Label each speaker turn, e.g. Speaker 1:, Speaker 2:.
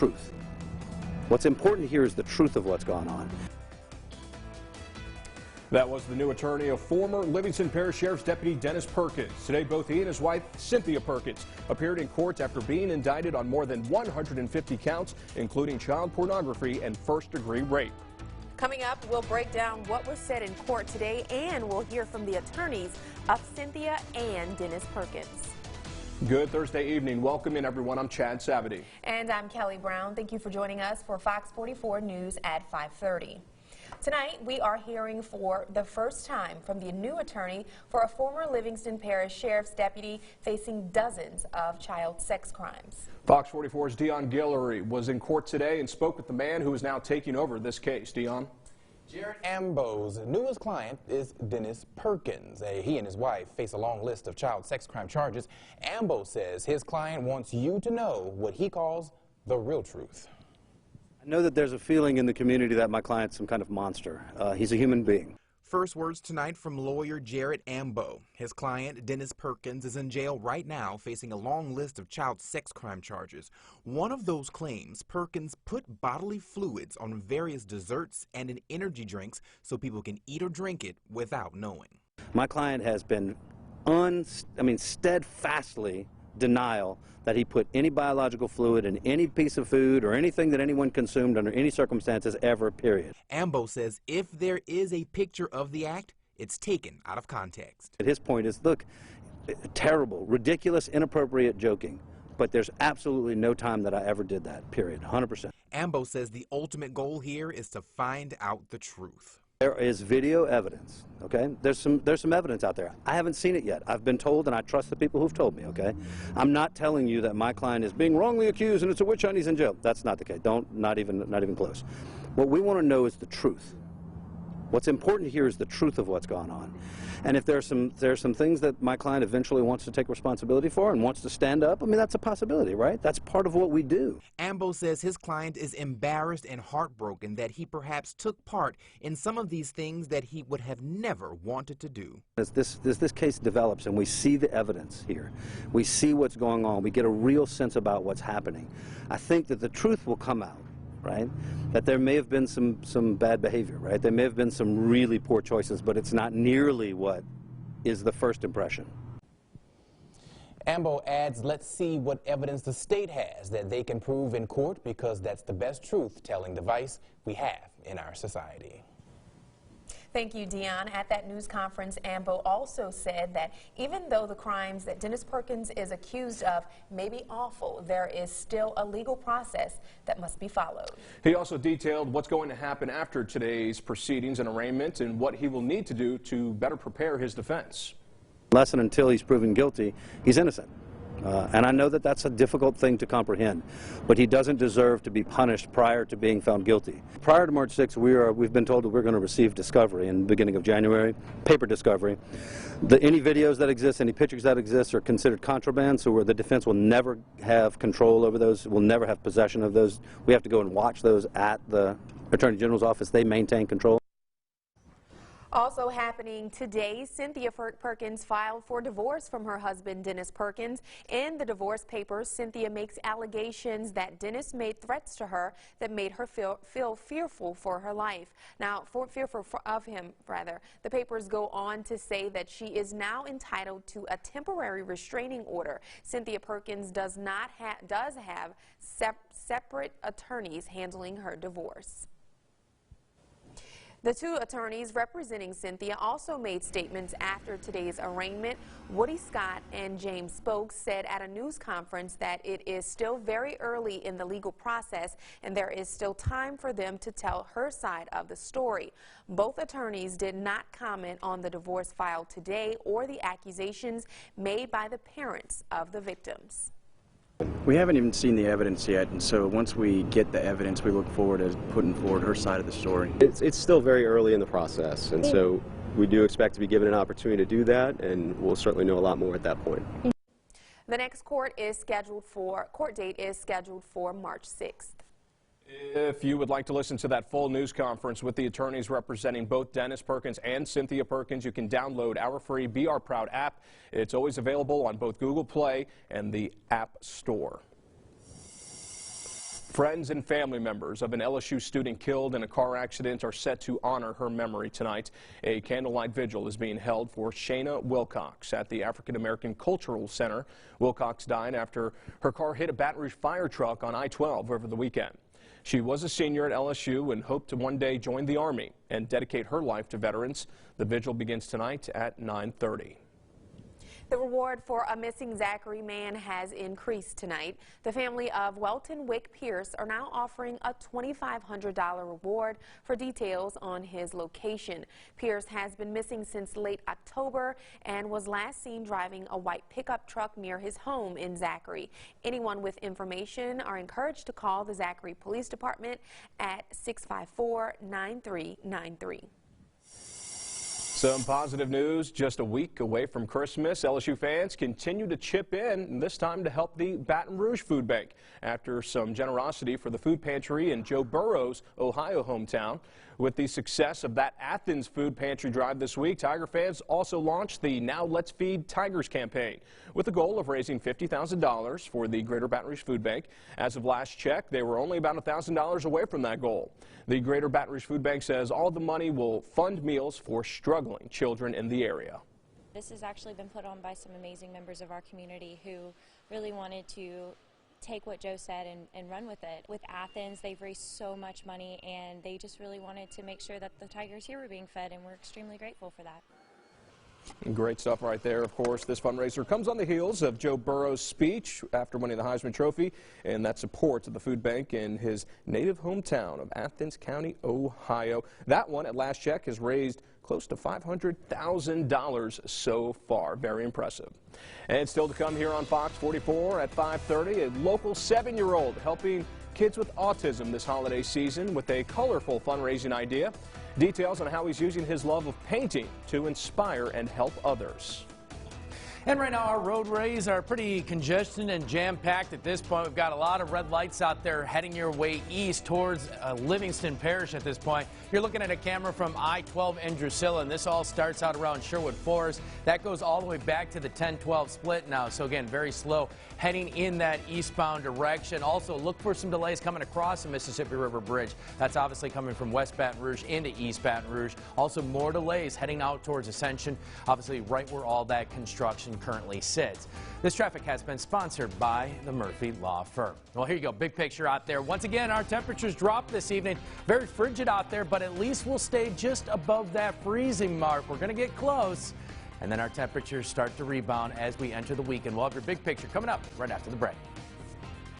Speaker 1: truth. What's important here is the truth of what's gone on.
Speaker 2: That was the new attorney of former Livingston Parish Sheriff's Deputy Dennis Perkins. Today, both he and his wife, Cynthia Perkins, appeared in court after being indicted on more than 150 counts, including child pornography and first-degree rape.
Speaker 3: Coming up, we'll break down what was said in court today, and we'll hear from the attorneys of Cynthia and Dennis Perkins.
Speaker 2: Good Thursday evening. Welcome in, everyone. I'm Chad Savity.
Speaker 3: And I'm Kelly Brown. Thank you for joining us for Fox 44 News at 5:30. Tonight, we are hearing for the first time from the new attorney for a former Livingston Parish Sheriff's Deputy facing dozens of child sex crimes.
Speaker 2: Fox 44's Dion Guillory was in court today and spoke with the man who is now taking over this case. Dion?
Speaker 4: Jared Ambo's newest client is Dennis Perkins. He and his wife face a long list of child sex crime charges. Ambo says his client wants you to know what he calls the real truth.
Speaker 1: I know that there's a feeling in the community that my client's some kind of monster. He's a human being.
Speaker 4: First words tonight from lawyer Jared Ambo. His client, Dennis Perkins, is in jail right now facing a long list of child sex crime charges. One of those claims, Perkins put bodily fluids on various desserts and in energy drinks so people can eat or drink it without knowing.
Speaker 1: My client has been steadfastly denial that he put any biological fluid in any piece of food or anything that anyone consumed under any circumstances ever, period.
Speaker 4: Ambo says if there is a picture of the act, it's taken out of context.
Speaker 1: His point is, look, terrible, ridiculous, inappropriate joking, but there's absolutely no time that I ever did that, period, 100%.
Speaker 4: Ambo says the ultimate goal here is to find out the truth.
Speaker 1: There is video evidence, okay? There's some evidence out there. I haven't seen it yet. I've been told, and I trust the people who've told me, okay? I'm not telling you that my client is being wrongly accused and it's a witch hunt, he's in jail. That's not the case. Not even close. What we want to know is the truth. What's important here is the truth of what's gone on. And if there's some things that my client eventually wants to take responsibility for and wants to stand up, I mean, that's a possibility, right? That's part of what we do.
Speaker 4: Ambo says his client is embarrassed and heartbroken that he perhaps took part in some of these things that he would have never wanted to do.
Speaker 1: As this case develops and we see the evidence here, we see what's going on, we get a real sense about what's happening, I think that the truth will come out. Right? That there may have been some bad behavior, right? There may have been some really poor choices, but it's not nearly what is the first impression.
Speaker 4: Ambo adds, let's see what evidence the state has that they can prove in court, because that's the best truth-telling device we have in our society.
Speaker 3: Thank you, Dion. At that news conference, Ambo also said that even though the crimes that Dennis Perkins is accused of may be awful, there is still a legal process that must be followed.
Speaker 2: He also detailed what's going to happen after today's proceedings and arraignment and what he will need to do to better prepare his defense.
Speaker 1: Unless and until he's proven guilty, he's innocent. And I know that that's a difficult thing to comprehend, but he doesn't deserve to be punished prior to being found guilty. Prior to March 6th, we've been told that we're going to receive discovery in the beginning of January, paper discovery. Any videos that exist, any pictures that exist are considered contraband, so the defense will never have control over those, will never have possession of those. We have to go and watch those at the Attorney General's office. They maintain control.
Speaker 3: Also happening today, Cynthia Perkins filed for divorce from her husband, Dennis Perkins. In the divorce papers, Cynthia makes allegations that Dennis made threats to her that made her feel fearful for her life. Now, fearful of him, rather. The papers go on to say that she is now entitled to a temporary restraining order. Cynthia Perkins does have separate attorneys handling her divorce. The two attorneys representing Cynthia also made statements after today's arraignment. Woody Scott and James Spokes said at a news conference that it is still very early in the legal process and there is still time for them to tell her side of the story. Both attorneys did not comment on the divorce filed today or the accusations made by the parents of the victims.
Speaker 5: We haven't even seen the evidence yet, and so once we get the evidence, we look forward to putting forward her side of the story.
Speaker 6: It's still very early in the process, and so we do expect to be given an opportunity to do that, and we'll certainly know a lot more at that point.
Speaker 3: The next court date is scheduled for March 6th.
Speaker 2: If you would like to listen to that full news conference with the attorneys representing both Dennis Perkins and Cynthia Perkins, you can download our free Be Our Proud app. It's always available on both Google Play and the App Store. Friends and family members of an LSU student killed in a car accident are set to honor her memory tonight. A candlelight vigil is being held for Shayna Wilcox at the African American Cultural Center. Wilcox died after her car hit a Baton Rouge fire truck on I-12 over the weekend. She was a senior at LSU and hoped to one day join the Army and dedicate her life to veterans. The vigil begins tonight at 9:30.
Speaker 3: The reward for a missing Zachary man has increased tonight. The family of Welton Pearce are now offering a $2,500 reward for details on his location. Pearce has been missing since late October and was last seen driving a white pickup truck near his home in Zachary. Anyone with information are encouraged to call the Zachary Police Department at 654-9393.
Speaker 2: Some positive news just a week away from Christmas. LSU fans continue to chip in, this time to help the Baton Rouge Food Bank after some generosity for the food pantry in Joe Burrow's Ohio hometown. With the success of that Athens food pantry drive this week, Tiger fans also launched the Now Let's Feed Tigers campaign with the goal of raising $50,000 for the Greater Baton Rouge Food Bank. As of last check, they were only about $1,000 away from that goal. The Greater Baton Rouge Food Bank says all the money will fund meals for struggling children in the area.
Speaker 7: This has actually been put on by some amazing members of our community who really wanted to take what Joe said and run with it. With Athens, they've raised so much money, and they just really wanted to make sure that the Tigers here were being fed, and we're extremely grateful for that.
Speaker 2: Great stuff right there. Of course, this fundraiser comes on the heels of Joe Burrow's speech after winning the Heisman Trophy, and that support to the food bank in his native hometown of Athens County, Ohio. That one, at last check, has raised close to $500,000 so far. Very impressive. And still to come here on Fox 44 at 5:30, a local 7-year-old helping kids with autism this holiday season with a colorful fundraising idea. Details on how he's using his love of painting to inspire and help others.
Speaker 8: And right now our roadways are pretty congested and jam-packed at this point. We've got a lot of red lights out there heading your way east towards Livingston Parish at this point. You're looking at a camera from I-12 in Drusilla, and this all starts out around Sherwood Forest. That goes all the way back to the 10-12 split now. So again, very slow heading in that eastbound direction. Also look for some delays coming across the Mississippi River Bridge. That's obviously coming from West Baton Rouge into East Baton Rouge. Also more delays heading out towards Ascension, obviously right where all that construction currently sits. This traffic has been sponsored by the Murphy Law Firm. Well, here you go, big picture out there. Once again, our temperatures dropped this evening. Very frigid out there, but at least we'll stay just above that freezing mark. We're going to get close, and then our temperatures start to rebound as we enter the weekend. We'll have your big picture coming up right after the break.